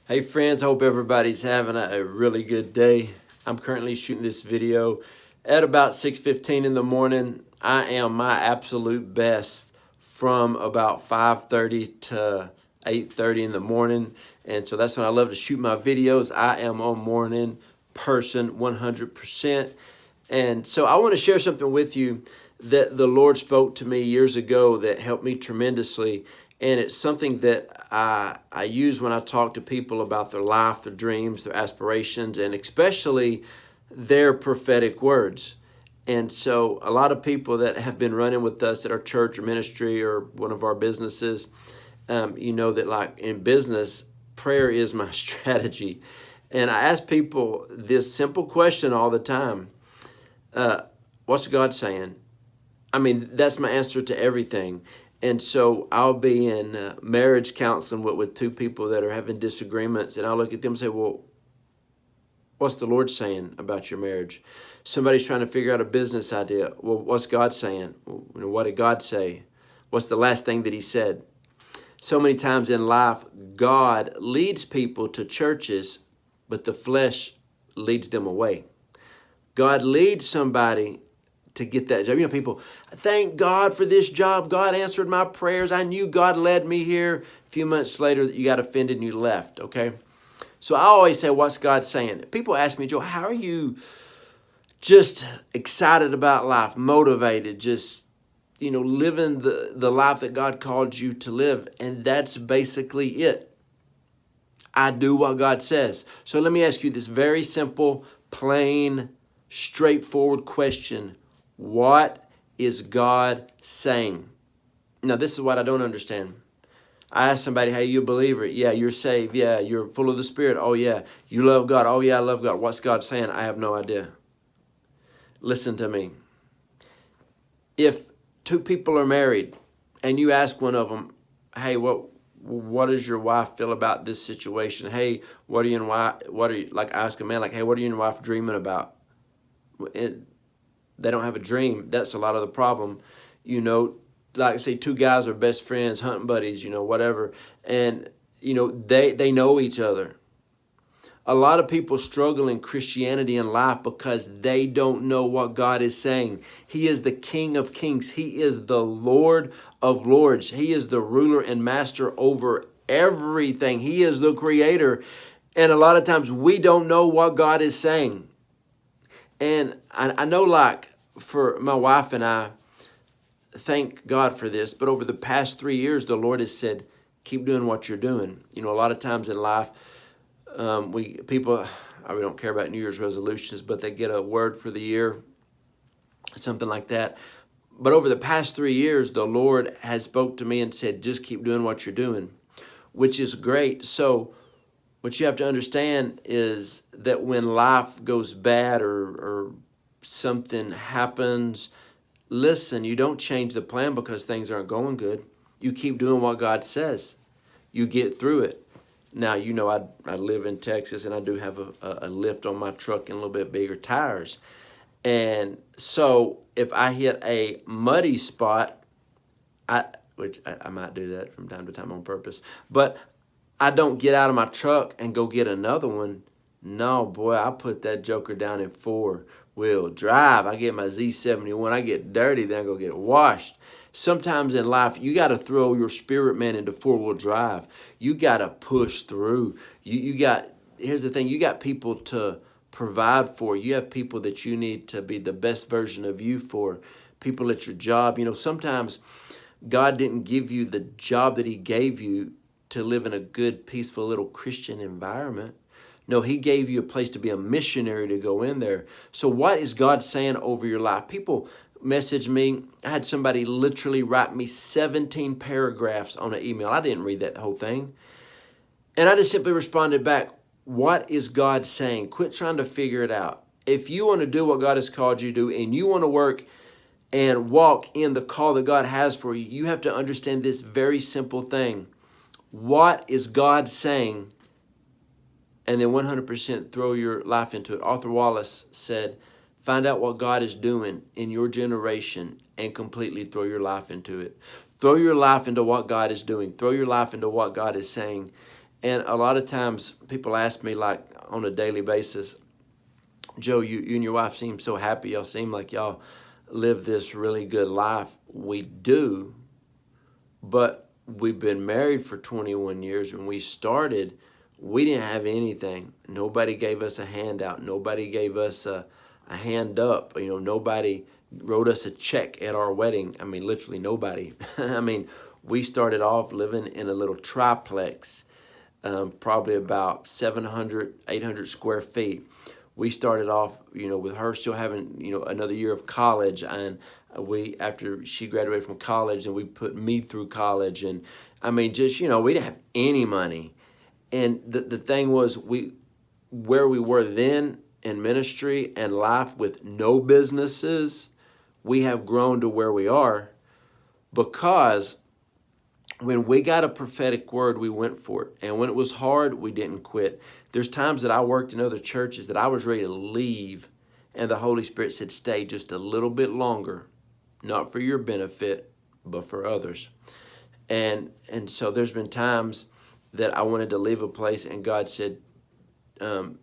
Hey friends, hope everybody's having a really good day. I'm currently shooting this video at about 6:15 in the morning. I am my absolute best from about 5:30 to 8:30 in the morning. And so that's when I love to shoot my videos. I am a morning person 100%. And so I want to share something with you that the Lord spoke to me years ago that helped me tremendously. And it's something that I use when I talk to people about their life, their dreams, their aspirations, and especially their prophetic words. And so a lot of people that have been running with us at our church or ministry or one of our businesses, you know that like in business, prayer is my strategy. And I ask people this simple question all the time. What's God saying? I mean, that's my answer to everything. And so I'll be in marriage counseling with two people that are having disagreements, and I'll look at them and say, well, what's the Lord saying about your marriage? Somebody's trying to figure out a business idea. Well, what's God saying? Well, what did God say? What's the last thing that he said? So many times in life, God leads people to churches, but the flesh leads them away. God leads somebody to get that job. You know, people, thank God for this job. God answered my prayers. I knew God led me here. A few months later, you got offended and you left, okay? So I always say, what's God saying? People ask me, Joe, how are you just excited about life, motivated, just, living the life that God called you to live? And that's basically it. I do what God says. So let me ask you this very simple, plain, straightforward question. What is God saying? Now, this is what I don't understand. I ask somebody, hey, you a believer? Yeah, you're saved. Yeah, you're full of the Spirit. Oh, yeah. You love God. Oh, yeah, I love God. What's God saying? I have no idea. Listen to me. If two people are married and you ask one of them, hey, what does your wife feel about this situation? Hey, what are you like ask a man, like, hey, what are you and your wife dreaming about? They don't have a dream. That's a lot of the problem. Like say two guys are best friends, hunting buddies, whatever. And, they know each other. A lot of people struggle in Christianity and life because they don't know what God is saying. He is the King of Kings. He is the Lord of Lords. He is the ruler and master over everything. He is the creator. And a lot of times we don't know what God is saying. And I know, like, for my wife and I, thank God for this, but over the past 3 years, the Lord has said, keep doing what you're doing. A lot of times in life, we don't care about New Year's resolutions, but they get a word for the year, something like that. But over the past 3 years, the Lord has spoke to me and said, just keep doing what you're doing, which is great. So what you have to understand is that when life goes bad or something happens, listen, you don't change the plan because things aren't going good. You keep doing what God says. You get through it. Now, I live in Texas and I do have a lift on my truck and a little bit bigger tires. And so if I hit a muddy spot, which I might do that from time to time on purpose, but I don't get out of my truck and go get another one. No, boy, I put that joker down in 4-wheel drive. I get my Z71. I get dirty, then I go get it washed. Sometimes in life, you got to throw your spirit man into 4-wheel drive. You got to push through. Here's the thing, you got people to provide for. You have people that you need to be the best version of you for. People at your job. Sometimes God didn't give you the job that he gave you to live in a good, peaceful little Christian environment. No, he gave you a place to be a missionary, to go in there. So what is God saying over your life? People message me. I had somebody literally write me 17 paragraphs on an email. I didn't read that whole thing. And I just simply responded back, what is God saying? Quit trying to figure it out. If you want to do what God has called you to do and you want to work and walk in the call that God has for you, you have to understand this very simple thing. What is God saying? And then 100% throw your life into it. Arthur Wallace said, find out what God is doing in your generation and completely throw your life into it. Throw your life into what God is doing. Throw your life into what God is saying. And a lot of times people ask me, like, on a daily basis, Joe, you and your wife seem so happy. Y'all seem like y'all live this really good life. We do, but we've been married for 21 years. When we started, we didn't have anything. Nobody gave us a handout. Nobody gave us a hand up. Nobody wrote us a check at our wedding. I mean, literally nobody. I mean, we started off living in a little triplex, probably about 700, 800 square feet. We started off, with her still having, another year of college, and after she graduated from college, and we put me through college, and I mean, just, we didn't have any money. And the thing was, where we were then in ministry and life with no businesses, we have grown to where we are because when we got a prophetic word, we went for it. And when it was hard, we didn't quit. There's times that I worked in other churches that I was ready to leave, and the Holy Spirit said, stay just a little bit longer, not for your benefit, but for others. And so there's been times that I wanted to leave a place, and God said,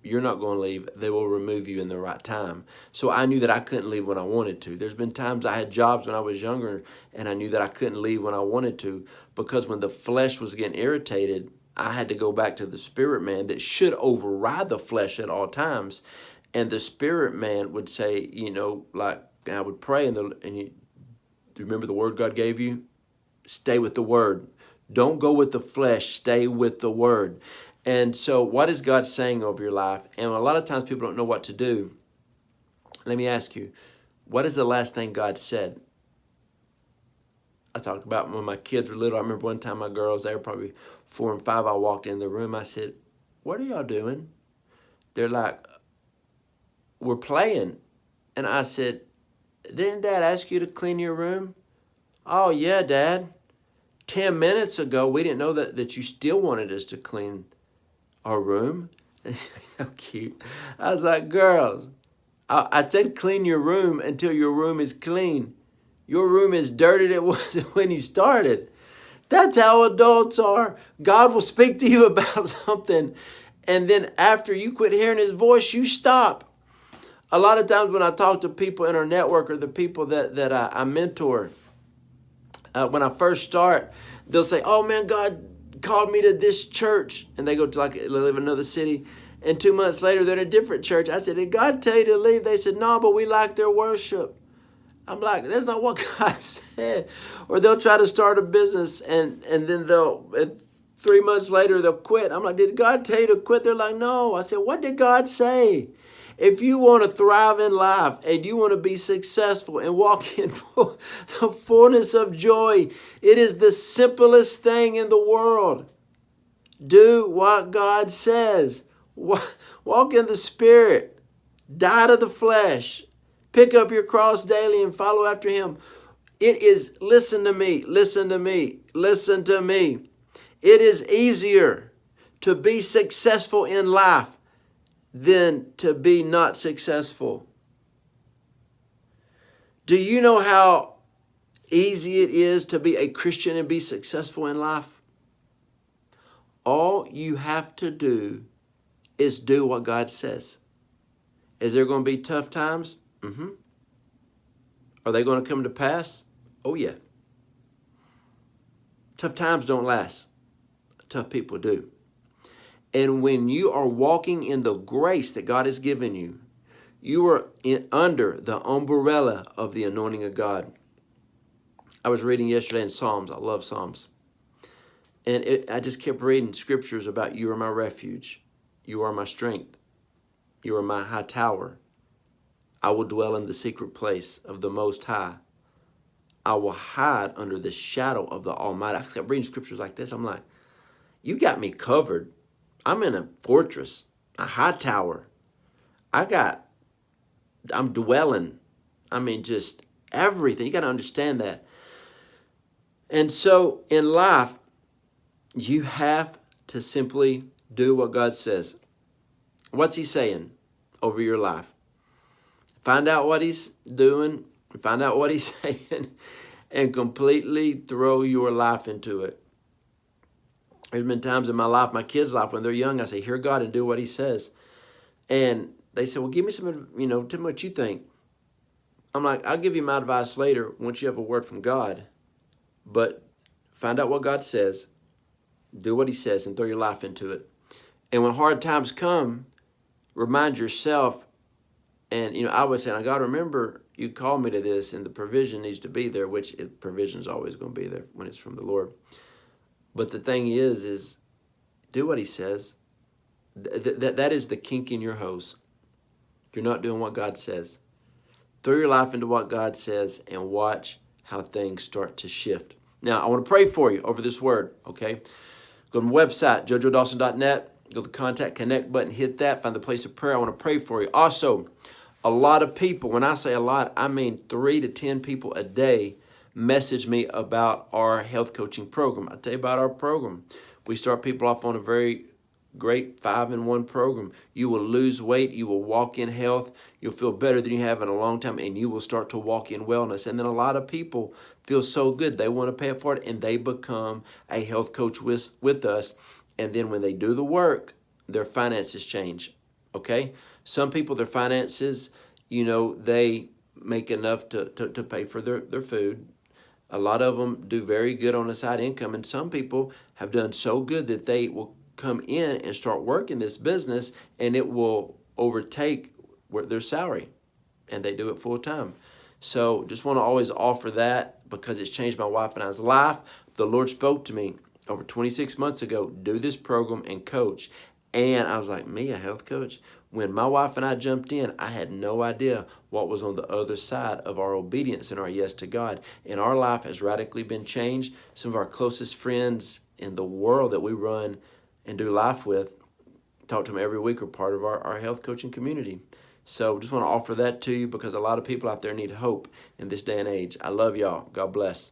you're not going to leave. They will remove you in the right time. So I knew that I couldn't leave when I wanted to. There's been times I had jobs when I was younger, and I knew that I couldn't leave when I wanted to, because when the flesh was getting irritated, I had to go back to the spirit man that should override the flesh at all times. And the spirit man would say, like, I would pray, and you remember the word God gave you? Stay with the word. Don't go with the flesh. Stay with the word. And so what is God saying over your life? And a lot of times people don't know what to do. Let me ask you, what is the last thing God said? I talked about when my kids were little. I remember one time my girls, they were probably 4 and 5. I walked in the room. I said, what are y'all doing? They're like, we're playing. And I said, didn't Dad ask you to clean your room? Oh, yeah, Dad. 10 minutes ago, we didn't know that you still wanted us to clean our room. So cute. I was like, girls, I said clean your room until your room is clean. Your room is dirty than it was when you started. That's how adults are. God will speak to you about something, and then after you quit hearing his voice, you stop. A lot of times when I talk to people in our network or the people that I mentor, when I first start, they'll say, oh man, God called me to this church. And they go to they live in another city. And 2 months later, they're in a different church. I said, did God tell you to leave? They said, no, but we like their worship. I'm like, that's not what God said. Or they'll try to start a business and then 3 months later, they'll quit. I'm like, did God tell you to quit? They're like, no. I said, what did God say? If you want to thrive in life and you want to be successful and walk in the fullness of joy, it is the simplest thing in the world. Do what God says. Walk in the Spirit. Die to the flesh. Pick up your cross daily and follow after him. It is, listen to me, listen to me, listen to me. It is easier to be successful in life than to be not successful. Do you know how easy it is to be a Christian and be successful in life? All you have to do is do what God says. Is there going to be tough times? Mm-hmm. Are they going to come to pass? Oh, yeah. Tough times don't last. Tough people do. And when you are walking in the grace that God has given you, you are under the umbrella of the anointing of God. I was reading yesterday in Psalms. I love Psalms. And I just kept reading scriptures about you are my refuge. You are my strength. You are my high tower. I will dwell in the secret place of the Most High. I will hide under the shadow of the Almighty. I kept reading scriptures like this. I'm like, you got me covered. I'm in a fortress, a high tower. I'm dwelling. I mean, just everything. You got to understand that. And so in life, you have to simply do what God says. What's he saying over your life? Find out what he's doing, find out what he's saying, and completely throw your life into it. There's been times in my life, my kids' life, when they're young, I say, hear God and do what he says. And they say, well, give me some, tell me what you think. I'm like, I'll give you my advice later once you have a word from God. But find out what God says, do what he says, and throw your life into it. And when hard times come, remind yourself. And, I was saying, I got to remember you called me to this, and the provision needs to be there, which provision is always going to be there when it's from the Lord. But the thing is do what he says. That is the kink in your hose. You're not doing what God says. Throw your life into what God says and watch how things start to shift. Now, I want to pray for you over this word, okay? Go to my website, jojoedawson.net. Go to the Contact Connect button, hit that, find the place of prayer. I want to pray for you. Also, a lot of people, when I say a lot, I mean 3 to 10 people a day message me about our health coaching program. I'll tell you about our program. We start people off on a very great 5-in-1 program. You will lose weight. You will walk in health. You'll feel better than you have in a long time, and you will start to walk in wellness. And then a lot of people feel so good, they want to pay for it, and they become a health coach with us. And then when they do the work, their finances change, okay? Some people, their finances, they make enough to pay for their food. A lot of them do very good on a side income, and some people have done so good that they will come in and start working this business, and it will overtake their salary, and they do it full time. So just want to always offer that because it's changed my wife and I's life. The Lord spoke to me over 26 months ago, do this program and coach. And I was like, me, a health coach? When my wife and I jumped in, I had no idea what was on the other side of our obedience and our yes to God. And our life has radically been changed. Some of our closest friends in the world that we run and do life with, talk to them every week, are part of our health coaching community. So just want to offer that to you because a lot of people out there need hope in this day and age. I love y'all. God bless.